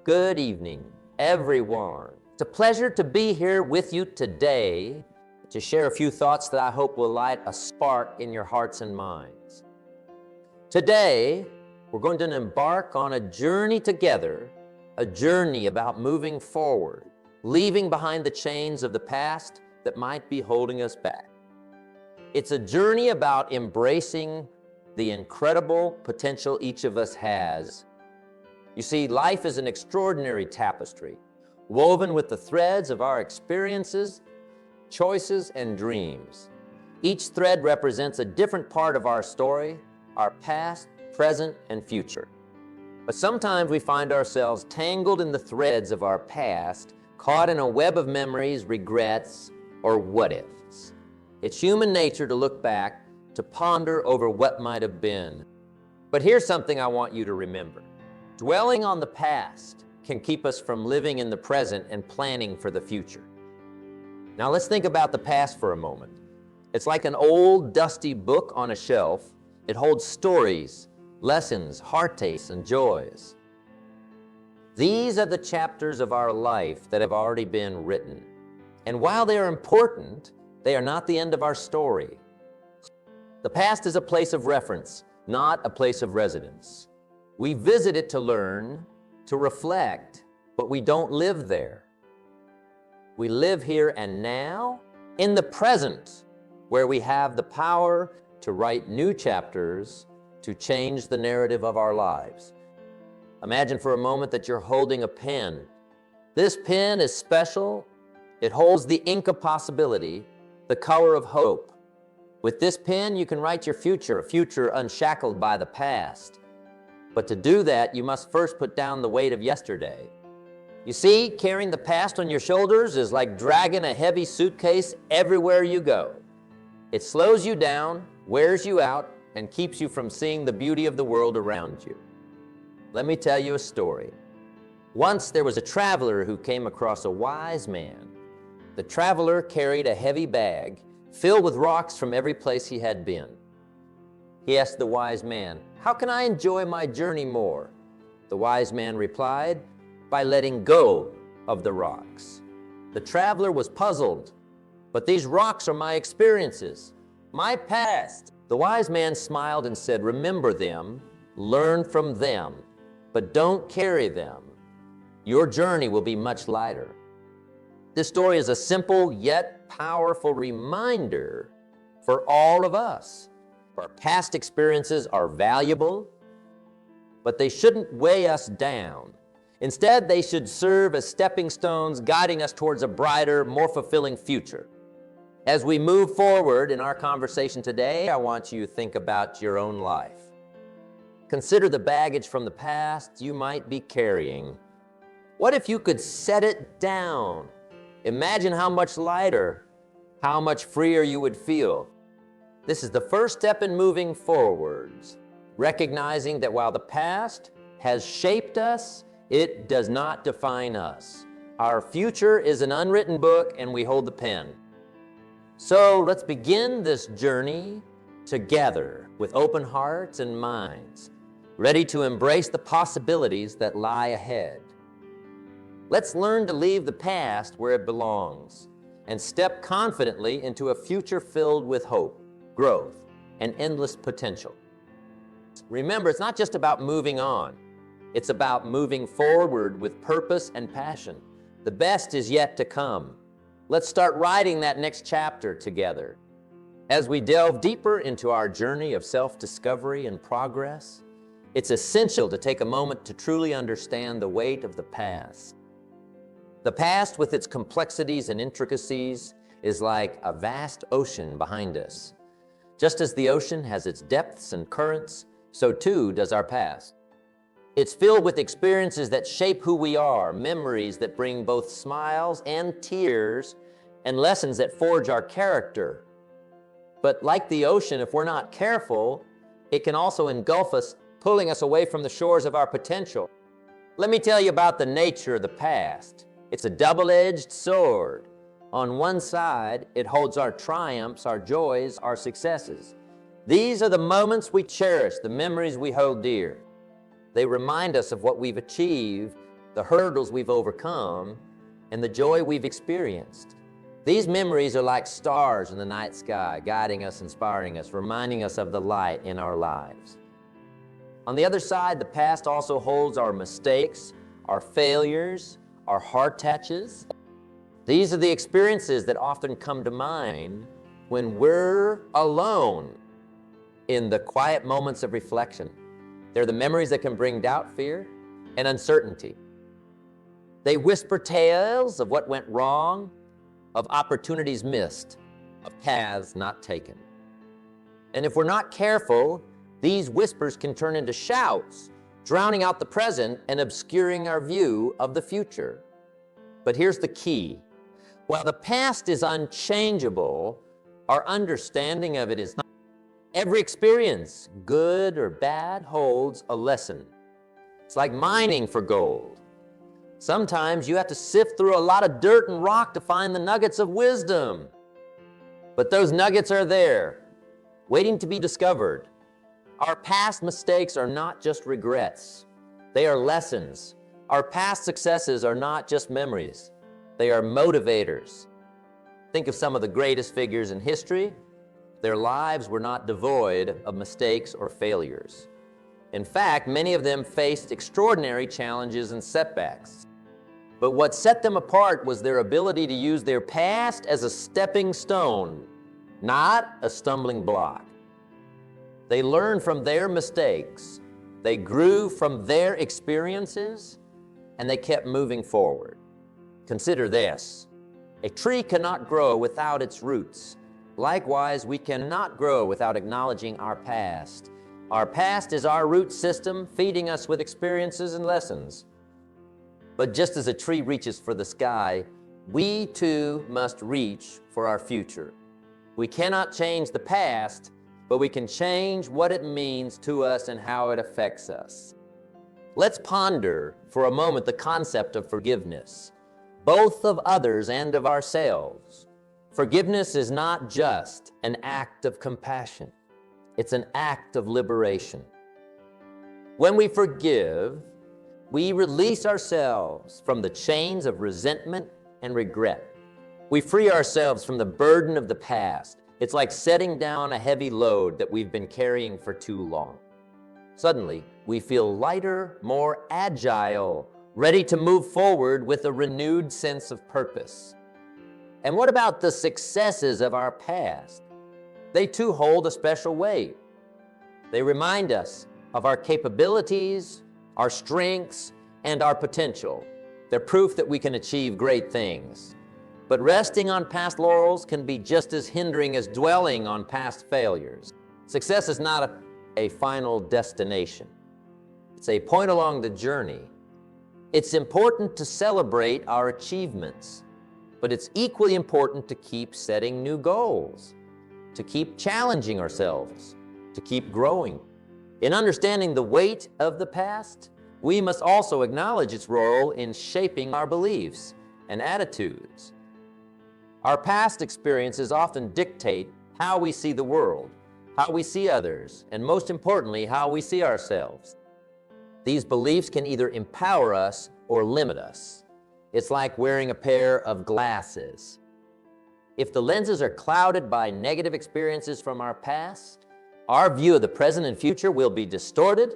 Good evening, everyone. It's a pleasure to be here with you today to share a few thoughts that I hope will light a spark in your hearts and minds. Today, we're going to embark on a journey together, a journey about moving forward, leaving behind the chains of the past that might be holding us back. It's a journey about embracing the incredible potential each of us has. You see, life is an extraordinary tapestry, woven with the threads of our experiences, choices, and dreams. Each thread represents a different part of our story, our past, present, and future. But sometimes we find ourselves tangled in the threads of our past, caught in a web of memories, regrets, or what-ifs. It's human nature to look back, to ponder over what might have been. But here's something I want you to remember. Dwelling on the past can keep us from living in the present and planning for the future. Now let's think about the past for a moment. It's like an old, dusty book on a shelf. It holds stories, lessons, heartaches, and joys. These are the chapters of our life that have already been written. And while they are important, they are not the end of our story. The past is a place of reference, not a place of residence. We visit it to learn, to reflect, but we don't live there. We live here and now, in the present, where we have the power to write new chapters, to change the narrative of our lives. Imagine for a moment that you're holding a pen. This pen is special. It holds the ink of possibility, the color of hope. With this pen, you can write your future, a future unshackled by the past. But to do that, you must first put down the weight of yesterday. You see, carrying the past on your shoulders is like dragging a heavy suitcase everywhere you go. It slows you down, wears you out, and keeps you from seeing the beauty of the world around you. Let me tell you a story. Once there was a traveler who came across a wise man. The traveler carried a heavy bag filled with rocks from every place he had been. He asked the wise man, "How can I enjoy my journey more?" The wise man replied, "By letting go of the rocks." The traveler was puzzled. "But these rocks are my experiences, my past." The wise man smiled and said, "Remember them, learn from them, but don't carry them. Your journey will be much lighter." This story is a simple yet powerful reminder for all of us. Our past experiences are valuable, but they shouldn't weigh us down. Instead, they should serve as stepping stones, guiding us towards a brighter, more fulfilling future. As we move forward in our conversation today, I want you to think about your own life. Consider the baggage from the past you might be carrying. What if you could set it down? Imagine how much lighter, how much freer you would feel. This is the first step in moving forwards, recognizing that while the past has shaped us, it does not define us. Our future is an unwritten book and we hold the pen. So let's begin this journey together with open hearts and minds, ready to embrace the possibilities that lie ahead. Let's learn to leave the past where it belongs and step confidently into a future filled with hope, growth, and endless potential. Remember, it's not just about moving on. It's about moving forward with purpose and passion. The best is yet to come. Let's start writing that next chapter together. As we delve deeper into our journey of self-discovery and progress, it's essential to take a moment to truly understand the weight of the past. The past, with its complexities and intricacies, is like a vast ocean behind us. Just as the ocean has its depths and currents, so too does our past. It's filled with experiences that shape who we are, memories that bring both smiles and tears, and lessons that forge our character. But like the ocean, if we're not careful, it can also engulf us, pulling us away from the shores of our potential. Let me tell you about the nature of the past. It's a double-edged sword. On one side, it holds our triumphs, our joys, our successes. These are the moments we cherish, the memories we hold dear. They remind us of what we've achieved, the hurdles we've overcome, and the joy we've experienced. These memories are like stars in the night sky, guiding us, inspiring us, reminding us of the light in our lives. On the other side, the past also holds our mistakes, our failures, our heart touches. These are the experiences that often come to mind when we're alone in the quiet moments of reflection. They're the memories that can bring doubt, fear, and uncertainty. They whisper tales of what went wrong, of opportunities missed, of paths not taken. And if we're not careful, these whispers can turn into shouts, drowning out the present and obscuring our view of the future. But here's the key. While the past is unchangeable, our understanding of it is not. Every experience, good or bad, holds a lesson. It's like mining for gold. Sometimes you have to sift through a lot of dirt and rock to find the nuggets of wisdom. But those nuggets are there, waiting to be discovered. Our past mistakes are not just regrets. They are lessons. Our past successes are not just memories. They are motivators. Think of some of the greatest figures in history. Their lives were not devoid of mistakes or failures. In fact, many of them faced extraordinary challenges and setbacks. But what set them apart was their ability to use their past as a stepping stone, not a stumbling block. They learned from their mistakes, they grew from their experiences, and they kept moving forward. Consider this: a tree cannot grow without its roots. Likewise, we cannot grow without acknowledging our past. Our past is our root system, feeding us with experiences and lessons. But just as a tree reaches for the sky, we too must reach for our future. We cannot change the past, but we can change what it means to us and how it affects us. Let's ponder for a moment the concept of forgiveness, both of others and of ourselves. Forgiveness is not just an act of compassion. It's an act of liberation. When we forgive, we release ourselves from the chains of resentment and regret. We free ourselves from the burden of the past. It's like setting down a heavy load that we've been carrying for too long. Suddenly, we feel lighter, more agile, ready to move forward with a renewed sense of purpose. And what about the successes of our past? They too hold a special weight. They remind us of our capabilities, our strengths, and our potential. They're proof that we can achieve great things. But resting on past laurels can be just as hindering as dwelling on past failures. Success is not a final destination. It's a point along the journey. It's important to celebrate our achievements, but it's equally important to keep setting new goals, to keep challenging ourselves, to keep growing. In understanding the weight of the past, we must also acknowledge its role in shaping our beliefs and attitudes. Our past experiences often dictate how we see the world, how we see others, and most importantly, how we see ourselves. These beliefs can either empower us or limit us. It's like wearing a pair of glasses. If the lenses are clouded by negative experiences from our past, our view of the present and future will be distorted.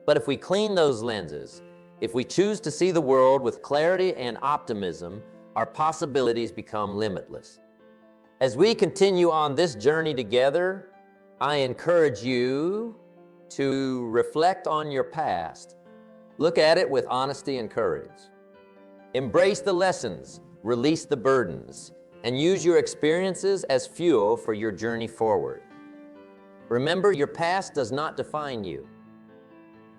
But if we clean those lenses, if we choose to see the world with clarity and optimism, our possibilities become limitless. As we continue on this journey together, I encourage you to reflect on your past. Look at it with honesty and courage. Embrace the lessons, release the burdens, and use your experiences as fuel for your journey forward. Remember, your past does not define you.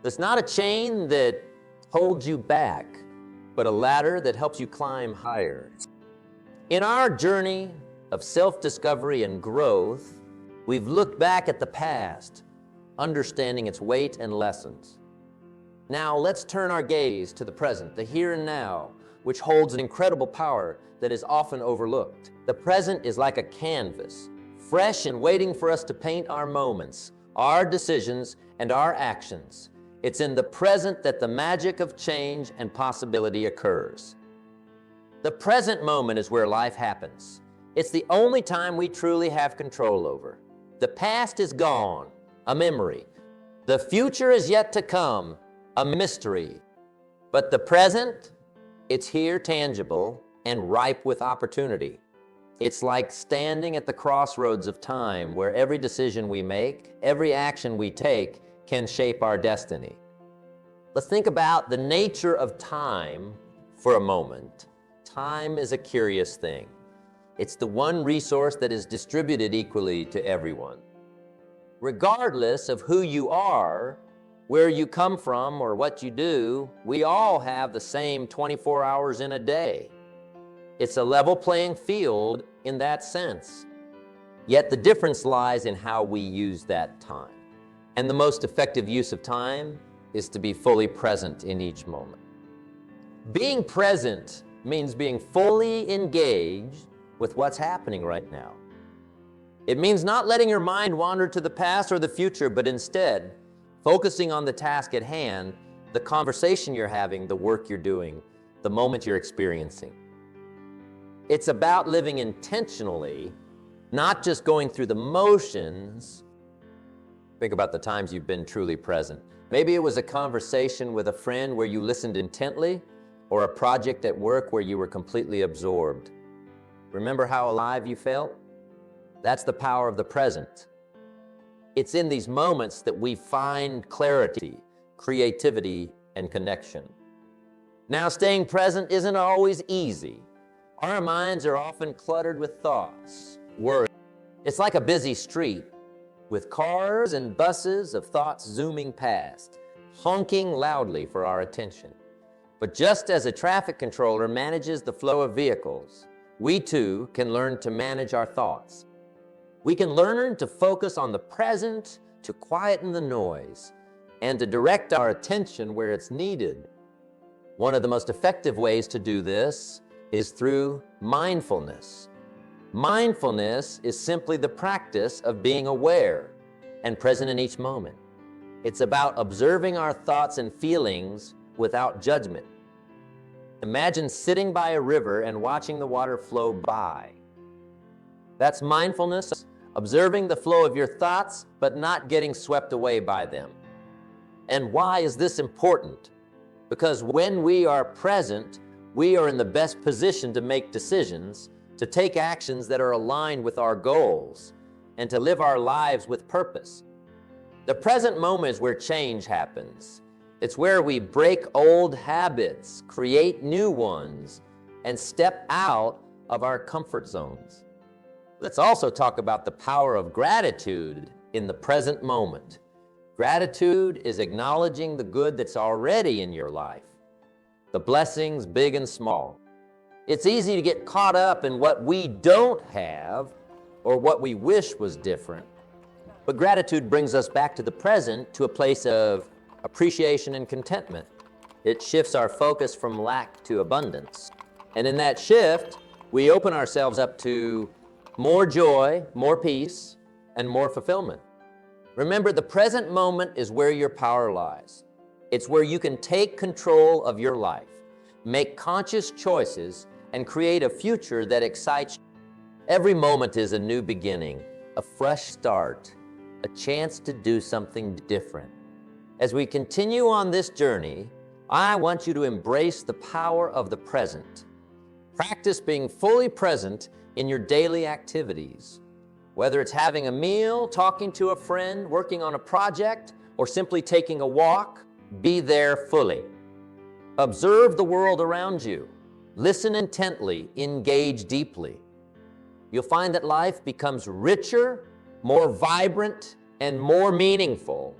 It's not a chain that holds you back, but a ladder that helps you climb higher. In our journey of self-discovery and growth, we've looked back at the past, understanding its weight and lessons. Now let's turn our gaze to the present, the here and now, which holds an incredible power that is often overlooked. The present is like a canvas, fresh and waiting for us to paint our moments, our decisions, and our actions. It's in the present that the magic of change and possibility occurs. The present moment is where life happens. It's the only time we truly have control over. The past is gone, a memory. The future is yet to come, a mystery. But the present, it's here, tangible, and ripe with opportunity. It's like standing at the crossroads of time, where every decision we make, every action we take, can shape our destiny. Let's think about the nature of time for a moment. Time is a curious thing. It's the one resource that is distributed equally to everyone. Regardless of who you are, where you come from, or what you do, we all have the same 24 hours in a day. It's a level playing field in that sense. Yet the difference lies in how we use that time. And the most effective use of time is to be fully present in each moment. Being present means being fully engaged with what's happening right now. It means not letting your mind wander to the past or the future, but instead focusing on the task at hand, the conversation you're having, the work you're doing, the moment you're experiencing. It's about living intentionally, not just going through the motions. Think about the times you've been truly present. Maybe it was a conversation with a friend where you listened intently, or a project at work where you were completely absorbed. Remember how alive you felt? That's the power of the present. It's in these moments that we find clarity, creativity, and connection. Now, staying present isn't always easy. Our minds are often cluttered with thoughts, worries. It's like a busy street with cars and buses of thoughts zooming past, honking loudly for our attention. But just as a traffic controller manages the flow of vehicles, we too can learn to manage our thoughts. We can learn to focus on the present, to quieten the noise, and to direct our attention where it's needed. One of the most effective ways to do this is through mindfulness. Mindfulness is simply the practice of being aware and present in each moment. It's about observing our thoughts and feelings without judgment. Imagine sitting by a river and watching the water flow by. That's mindfulness, observing the flow of your thoughts, but not getting swept away by them. And why is this important? Because when we are present, we are in the best position to make decisions, to take actions that are aligned with our goals, and to live our lives with purpose. The present moment is where change happens. It's where we break old habits, create new ones, and step out of our comfort zones. Let's also talk about the power of gratitude in the present moment. Gratitude is acknowledging the good that's already in your life, the blessings big and small. It's easy to get caught up in what we don't have or what we wish was different. But gratitude brings us back to the present, to a place of appreciation and contentment. It shifts our focus from lack to abundance. And in that shift, we open ourselves up to more joy, more peace, and more fulfillment. Remember, the present moment is where your power lies. It's where you can take control of your life, make conscious choices, and create a future that excites you. Every moment is a new beginning, a fresh start, a chance to do something different. As we continue on this journey, I want you to embrace the power of the present. Practice being fully present in your daily activities. Whether it's having a meal, talking to a friend, working on a project, or simply taking a walk, be there fully. Observe the world around you. Listen intently, engage deeply. You'll find that life becomes richer, more vibrant, and more meaningful.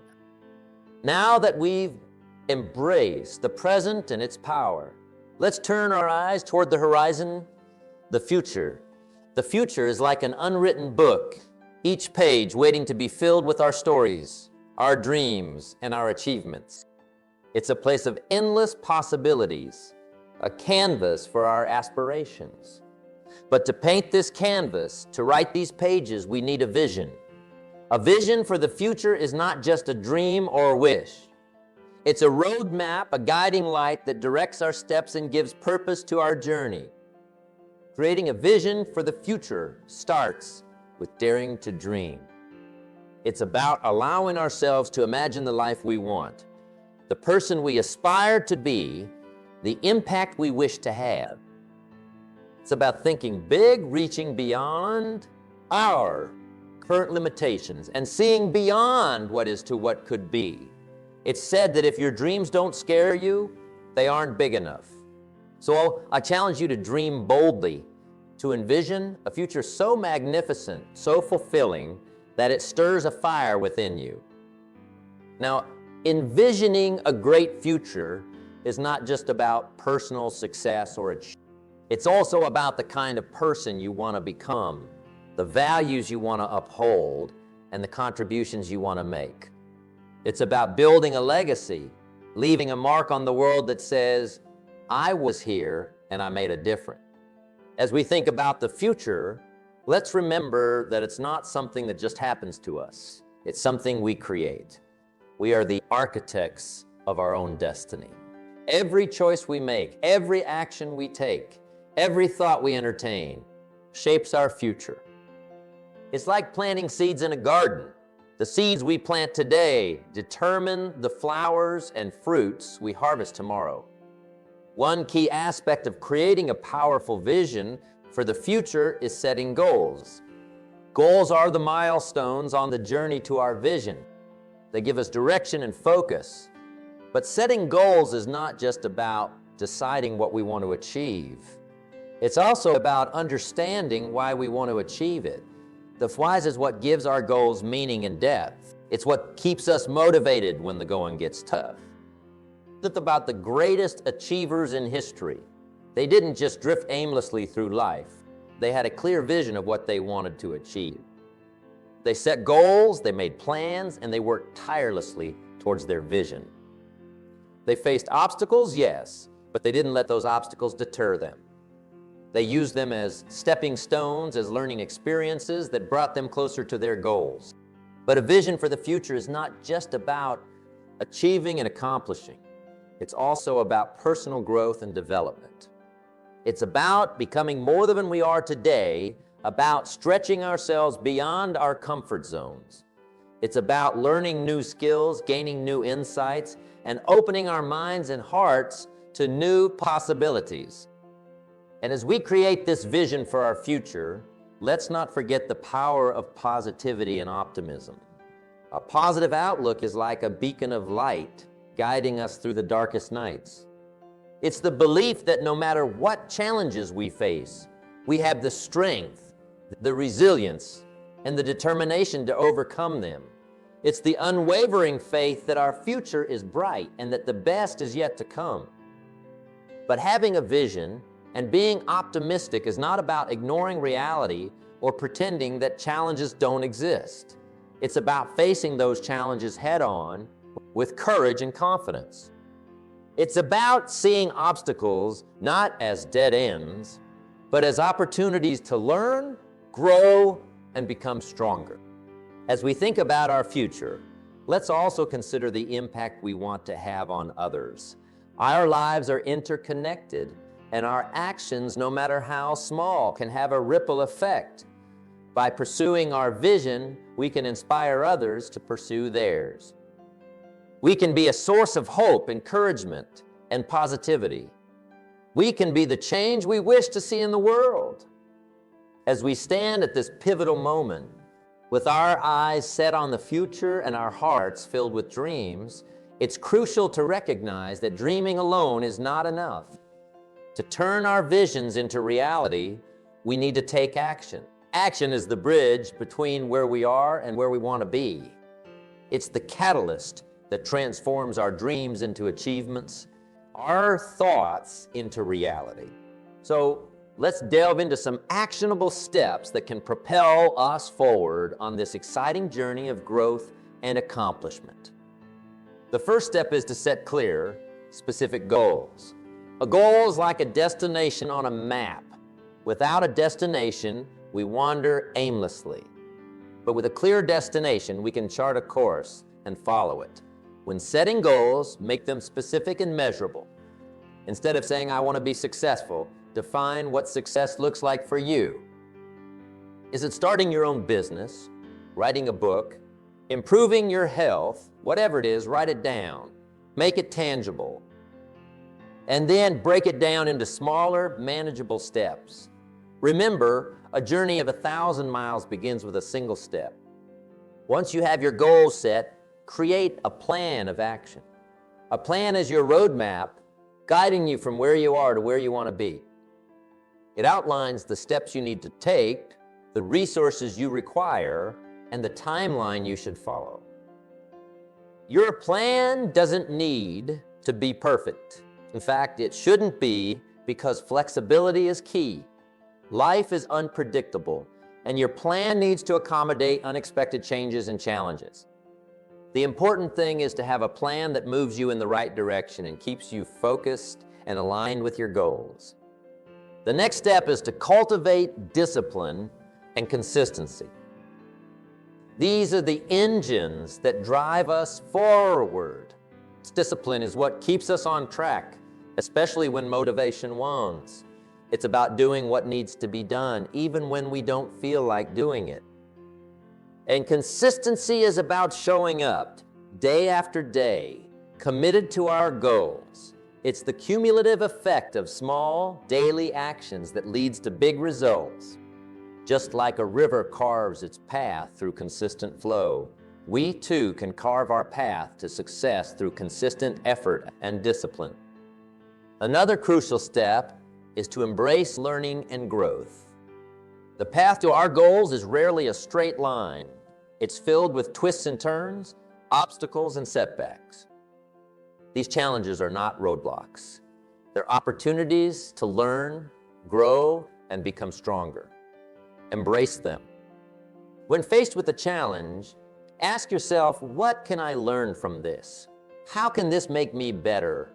Now that we've embraced the present and its power, let's turn our eyes toward the horizon, the future. The future is like an unwritten book, each page waiting to be filled with our stories, our dreams, and our achievements. It's a place of endless possibilities, a canvas for our aspirations. But to paint this canvas, to write these pages, we need a vision. A vision for the future is not just a dream or a wish. It's a roadmap, a guiding light that directs our steps and gives purpose to our journey. Creating a vision for the future starts with daring to dream. It's about allowing ourselves to imagine the life we want, the person we aspire to be, the impact we wish to have. It's about thinking big, reaching beyond our current limitations and seeing beyond what is to what could be. It's said that if your dreams don't scare you, they aren't big enough. So I challenge you to dream boldly, to envision a future so magnificent, so fulfilling, that it stirs a fire within you. Now, envisioning a great future is not just about personal success or achievement. It's also about the kind of person you want to become, the values you want to uphold, and the contributions you want to make. It's about building a legacy, leaving a mark on the world that says, I was here and I made a difference. As we think about the future, let's remember that it's not something that just happens to us. It's something we create. We are the architects of our own destiny. Every choice we make, every action we take, every thought we entertain shapes our future. It's like planting seeds in a garden. The seeds we plant today determine the flowers and fruits we harvest tomorrow. One key aspect of creating a powerful vision for the future is setting goals. Goals are the milestones on the journey to our vision. They give us direction and focus. But setting goals is not just about deciding what we want to achieve. It's also about understanding why we want to achieve it. The why is what gives our goals meaning and depth. It's what keeps us motivated when the going gets tough. Think about the greatest achievers in history. They didn't just drift aimlessly through life. They had a clear vision of what they wanted to achieve. They set goals, they made plans, and they worked tirelessly towards their vision. They faced obstacles, yes, but they didn't let those obstacles deter them. They used them as stepping stones, as learning experiences that brought them closer to their goals. But a vision for the future is not just about achieving and accomplishing. It's also about personal growth and development. It's about becoming more than we are today, about stretching ourselves beyond our comfort zones. It's about learning new skills, gaining new insights, and opening our minds and hearts to new possibilities. And as we create this vision for our future, let's not forget the power of positivity and optimism. A positive outlook is like a beacon of light guiding us through the darkest nights. It's the belief that no matter what challenges we face, we have the strength, the resilience, and the determination to overcome them. It's the unwavering faith that our future is bright and that the best is yet to come. But having a vision and being optimistic is not about ignoring reality or pretending that challenges don't exist. It's about facing those challenges head-on with courage and confidence. It's about seeing obstacles not as dead ends, but as opportunities to learn, grow, and become stronger. As we think about our future, let's also consider the impact we want to have on others. Our lives are interconnected, and our actions, no matter how small, can have a ripple effect. By pursuing our vision, we can inspire others to pursue theirs. We can be a source of hope, encouragement, and positivity. We can be the change we wish to see in the world. As we stand at this pivotal moment, with our eyes set on the future and our hearts filled with dreams, it's crucial to recognize that dreaming alone is not enough. To turn our visions into reality, we need to take action. Action is the bridge between where we are and where we want to be. It's the catalyst that transforms our dreams into achievements, our thoughts into reality. So let's delve into some actionable steps that can propel us forward on this exciting journey of growth and accomplishment. The first step is to set clear, specific goals. A goal is like a destination on a map. Without a destination, we wander aimlessly. But with a clear destination, we can chart a course and follow it. When setting goals, make them specific and measurable. Instead of saying, I want to be successful, define what success looks like for you. Is it starting your own business, writing a book, improving your health? Whatever it is, write it down. Make it tangible. And then break it down into smaller, manageable steps. Remember, a journey of 1,000 miles begins with a single step. Once you have your goals set, create a plan of action. A plan is your roadmap guiding you from where you are to where you want to be. It outlines the steps you need to take, the resources you require, and the timeline you should follow. Your plan doesn't need to be perfect. In fact, it shouldn't be, because flexibility is key. Life is unpredictable, and your plan needs to accommodate unexpected changes and challenges. The important thing is to have a plan that moves you in the right direction and keeps you focused and aligned with your goals. The next step is to cultivate discipline and consistency. These are the engines that drive us forward. Discipline is what keeps us on track, especially when motivation wanes. It's about doing what needs to be done, even when we don't feel like doing it. And consistency is about showing up day after day, committed to our goals. It's the cumulative effect of small daily actions that leads to big results. Just like a river carves its path through consistent flow, we too can carve our path to success through consistent effort and discipline. Another crucial step is to embrace learning and growth. The path to our goals is rarely a straight line. It's filled with twists and turns, obstacles and setbacks. These challenges are not roadblocks. They're opportunities to learn, grow, and become stronger. Embrace them. When faced with a challenge, ask yourself, what can I learn from this? How can this make me better?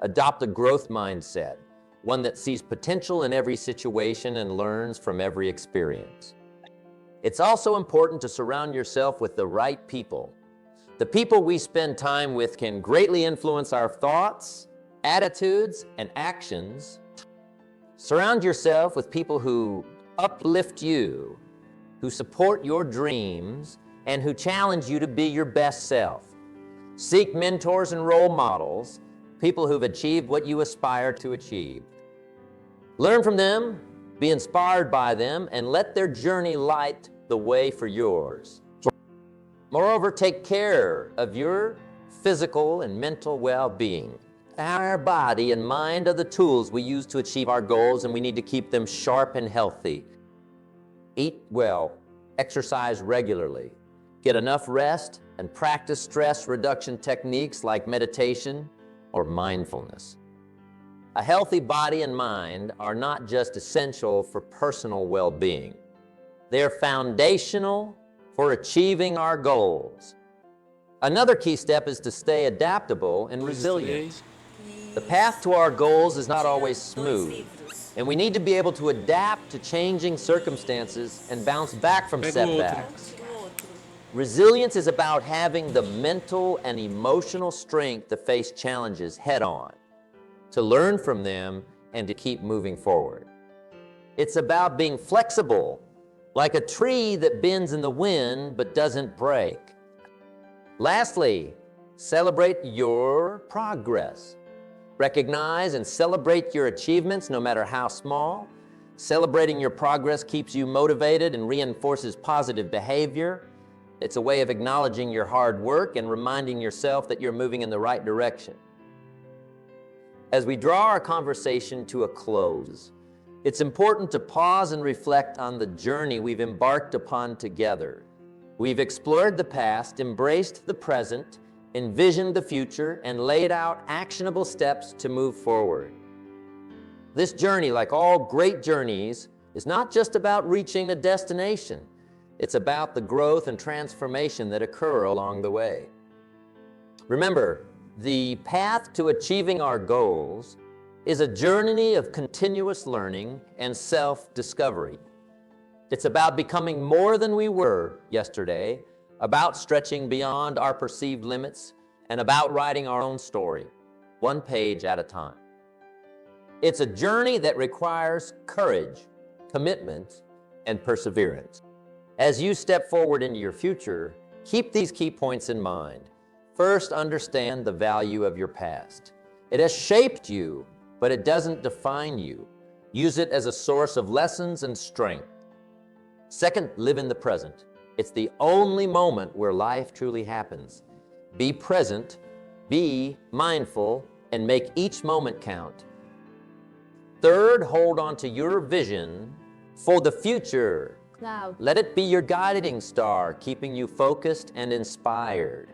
Adopt a growth mindset, one that sees potential in every situation and learns from every experience. It's also important to surround yourself with the right people. The people we spend time with can greatly influence our thoughts, attitudes, and actions. Surround yourself with people who uplift you, who support your dreams, and who challenge you to be your best self. Seek mentors and role models, people who've achieved what you aspire to achieve. Learn from them, be inspired by them, and let their journey light the way for yours. Moreover, take care of your physical and mental well-being. Our body and mind are the tools we use to achieve our goals, and we need to keep them sharp and healthy. Eat well, exercise regularly, get enough rest, and practice stress reduction techniques like meditation or mindfulness. A healthy body and mind are not just essential for personal well-being. They're foundational for achieving our goals. Another key step is to stay adaptable and resilient. The path to our goals is not always smooth, and we need to be able to adapt to changing circumstances and bounce back from setbacks. Resilience is about having the mental and emotional strength to face challenges head-on, to learn from them, and to keep moving forward. It's about being flexible, like a tree that bends in the wind but doesn't break. Lastly, celebrate your progress. Recognize and celebrate your achievements, no matter how small. Celebrating your progress keeps you motivated and reinforces positive behavior. It's a way of acknowledging your hard work and reminding yourself that you're moving in the right direction. As we draw our conversation to a close, it's important to pause and reflect on the journey we've embarked upon together. We've explored the past, embraced the present, envisioned the future, and laid out actionable steps to move forward. This journey, like all great journeys, is not just about reaching a destination. It's about the growth and transformation that occur along the way. Remember, the path to achieving our goals is a journey of continuous learning and self-discovery. It's about becoming more than we were yesterday, about stretching beyond our perceived limits, and about writing our own story, one page at a time. It's a journey that requires courage, commitment, and perseverance. As you step forward into your future, keep these key points in mind. First, understand the value of your past. It has shaped you, but it doesn't define you. Use it as a source of lessons and strength. Second, live in the present. It's the only moment where life truly happens. Be present, be mindful, and make each moment count. Third, hold on to your vision for the future. Cloud. Let it be your guiding star, keeping you focused and inspired.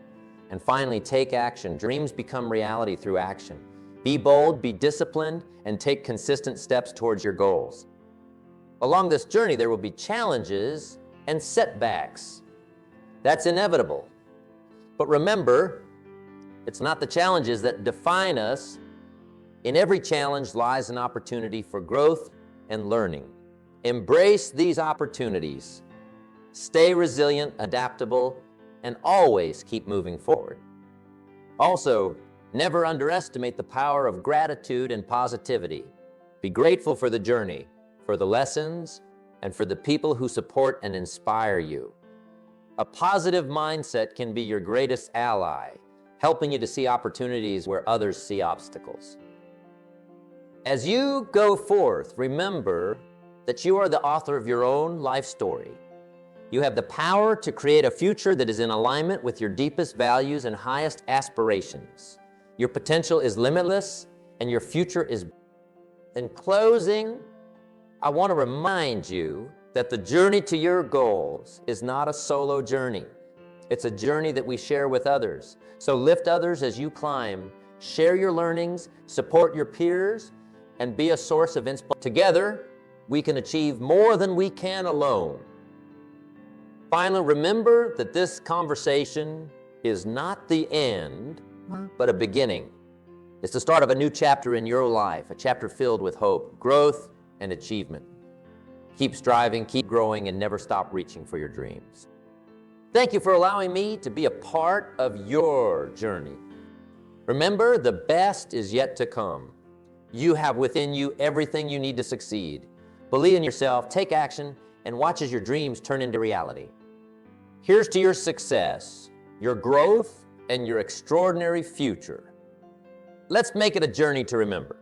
And finally, take action. Dreams become reality through action. Be bold, be disciplined, and take consistent steps towards your goals. Along this journey, there will be challenges and setbacks. That's inevitable. But remember, it's not the challenges that define us. In every challenge lies an opportunity for growth and learning. Embrace these opportunities. Stay resilient, adaptable, and always keep moving forward. Also, never underestimate the power of gratitude and positivity. Be grateful for the journey, for the lessons, and for the people who support and inspire you. A positive mindset can be your greatest ally, helping you to see opportunities where others see obstacles. As you go forth, remember that you are the author of your own life story. You have the power to create a future that is in alignment with your deepest values and highest aspirations. Your potential is limitless, and your future is. In closing, I want to remind you that the journey to your goals is not a solo journey. It's a journey that we share with others. So lift others as you climb, share your learnings, support your peers, and be a source of inspiration. Together, we can achieve more than we can alone. Finally, remember that this conversation is not the end, but a beginning. It's the start of a new chapter in your life, a chapter filled with hope, growth, and achievement. Keep striving, keep growing, and never stop reaching for your dreams. Thank you for allowing me to be a part of your journey. Remember, the best is yet to come. You have within you everything you need to succeed. Believe in yourself, take action, and watch as your dreams turn into reality. Here's to your success, your growth, and your extraordinary future. Let's make it a journey to remember.